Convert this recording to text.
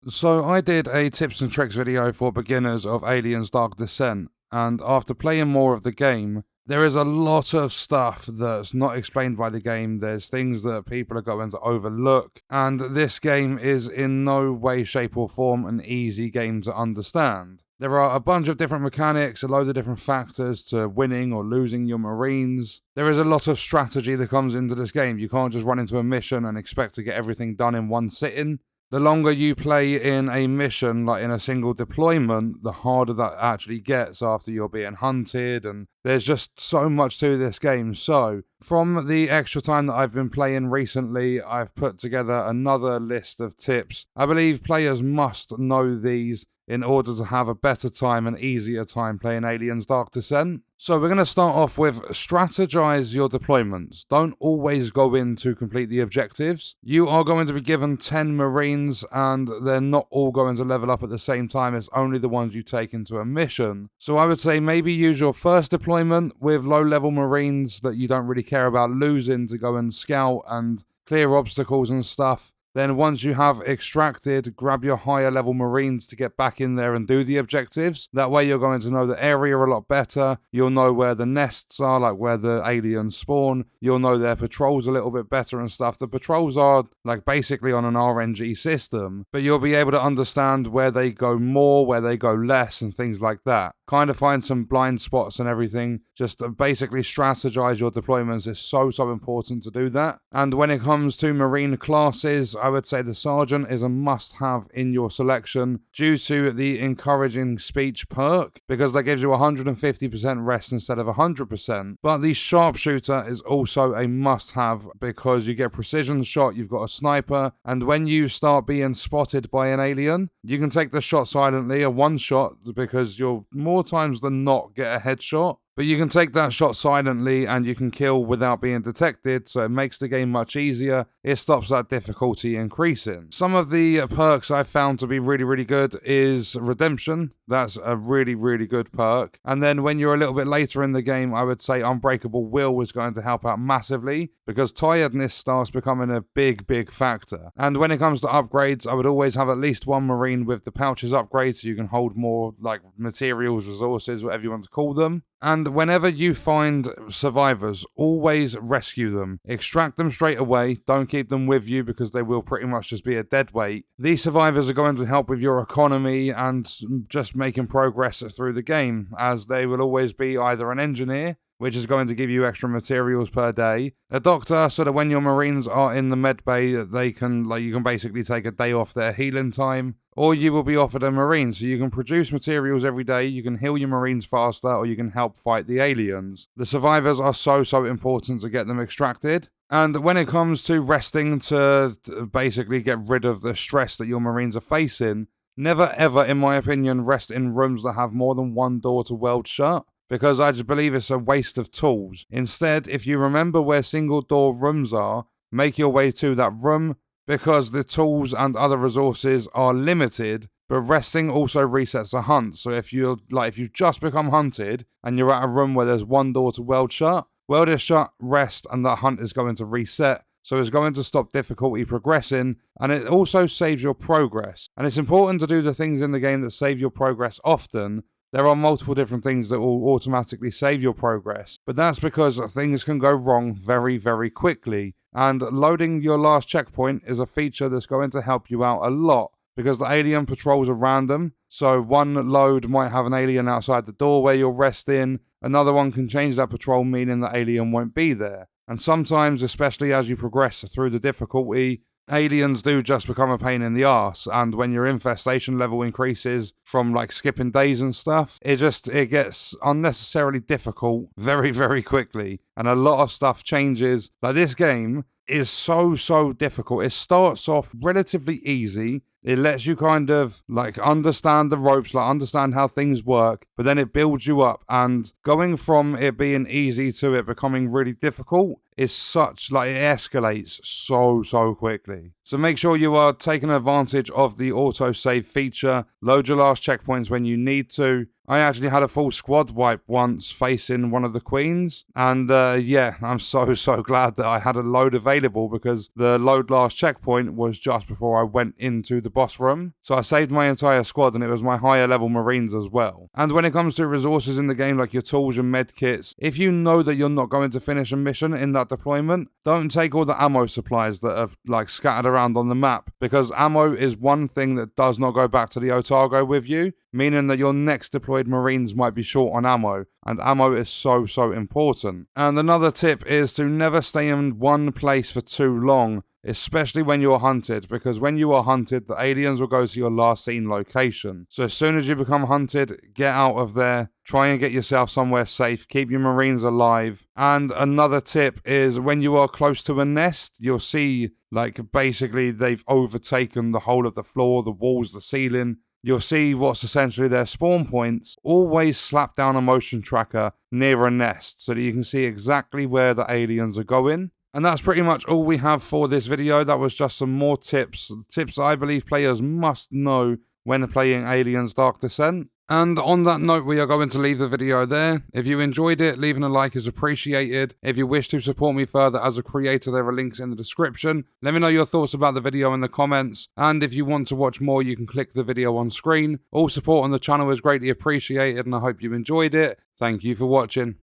So I did a tips and tricks video for beginners of Aliens Dark Descent, and after playing more of the game, there is a lot of stuff that's not explained by the game. There's things that people are going to overlook, and this game is in no way, shape or form an easy game to understand. There are a bunch of different mechanics, a load of different factors to winning or losing your Marines. There is a lot of strategy that comes into this game. You can't just run into a mission and expect to get everything done in one sitting. The longer you play in a mission, like in a single deployment, the harder that actually gets after you're being hunted, and there's just so much to this game. So, from the extra time that I've been playing recently, I've put together another list of tips. I believe players must know these in order to have a better time and easier time playing Aliens Dark Descent. So we're going to start off with strategize your deployments. Don't always go in to complete the objectives. You are going to be given 10 Marines and they're not all going to level up at the same time. It's only the ones you take into a mission. So I would say maybe use your first deployment with low-level Marines that you don't really care about losing to go and scout and clear obstacles and stuff. Then once you have extracted, grab your higher level Marines to get back in there and do the objectives. That way you're going to know the area a lot better. You'll know where the nests are, like where the aliens spawn. You'll know their patrols a little bit better and stuff. The patrols are like basically on an RNG system, but you'll be able to understand where they go more, where they go less and things like that. Kind of find some blind spots and everything. Just basically strategize your deployments. It's so important to do that. And when it comes to Marine classes, I would say the Sergeant is a must-have in your selection due to the encouraging speech perk, because that gives you 150% rest instead of 100%. But the Sharpshooter is also a must-have because you get precision shot, you've got a sniper, and when you start being spotted by an alien, you can take the shot silently, a one-shot, because you'll more times than not get a headshot. But you can take that shot silently and you can kill without being detected, so it makes the game much easier. It stops that difficulty increasing. Some of the perks I've found to be really good is Redemption. That's a really good perk. And then when you're a little bit later in the game, I would say Unbreakable Will is going to help out massively, because tiredness starts becoming a big factor. And when it comes to upgrades, I would always have at least one Marine with the pouches upgrade, so you can hold more like materials, resources, whatever you want to call them. And whenever you find survivors, always rescue them. Extract them straight away. Don't keep them with you because they will pretty much just be a dead weight. These survivors are going to help with your economy and just making progress through the game, as they will always be either an engineer, which is going to give you extra materials per day, a doctor, so that when your Marines are in the med bay, they can, you can basically take a day off their healing time, or you will be offered a Marine, so you can produce materials every day, you can heal your Marines faster, or you can help fight the aliens. The survivors are so important to get them extracted. And when it comes to resting to basically get rid of the stress that your Marines are facing, never ever, in my opinion, rest in rooms that have more than one door to weld shut, because I just believe it's a waste of tools. Instead, if you remember where single door rooms are, make your way to that room, because the tools and other resources are limited, but resting also resets a hunt. So if you've just become hunted and you're at a room where there's one door to weld it shut, rest, and that hunt is going to reset. So it's going to stop difficulty progressing, and it also saves your progress. And it's important to do the things in the game that save your progress often. There are multiple different things that will automatically save your progress, but that's because things can go wrong very quickly. And loading your last checkpoint is a feature that's going to help you out a lot, because the alien patrols are random. So one load might have an alien outside the door where you're resting. Another one can change that patrol, meaning the alien won't be there. And sometimes, especially as you progress through the difficulty, aliens do just become a pain in the arse, and when your infestation level increases from skipping days and stuff, it gets unnecessarily difficult very quickly, and a lot of stuff changes. This game is so difficult. It starts off relatively easy. It lets you kind of understand the ropes, understand how things work, but then it builds you up, and going from it being easy to it becoming really difficult is such, it escalates so quickly. So make sure you are taking advantage of the autosave feature. Load your last checkpoints when you need to. I actually had a full squad wipe once facing one of the queens, and I'm so glad that I had a load available, because the load last checkpoint was just before I went into the boss room. So I saved my entire squad, and it was my higher level Marines as well. And when it comes to resources in the game, like your tools and med kits, if you know that you're not going to finish a mission in that deployment, don't take all the ammo supplies that are like scattered around on the map, because ammo is one thing that does not go back to the Otago with you, meaning that your next deployed Marines might be short on ammo, and ammo is so important. And another tip is to never stay in one place for too long, especially when you're hunted, because when you are hunted, the aliens will go to your last seen location. So as soon as you become hunted, get out of there, try and get yourself somewhere safe, keep your Marines alive. And another tip is when you are close to a nest, you'll see, like, basically they've overtaken the whole of the floor, the walls, the ceiling. You'll see what's essentially their spawn points. Always slap down a motion tracker near a nest so that you can see exactly where the aliens are going. And that's pretty much all we have for this video. That was just some more tips that I believe players must know when playing Aliens Dark Descent. And on that note, we are going to leave the video there. If you enjoyed it, leaving a like is appreciated. If you wish to support me further as a creator, there are links in the description. Let me know your thoughts about the video in the comments. And if you want to watch more, you can click the video on screen. All support on the channel is greatly appreciated, and I hope you enjoyed it. Thank you for watching.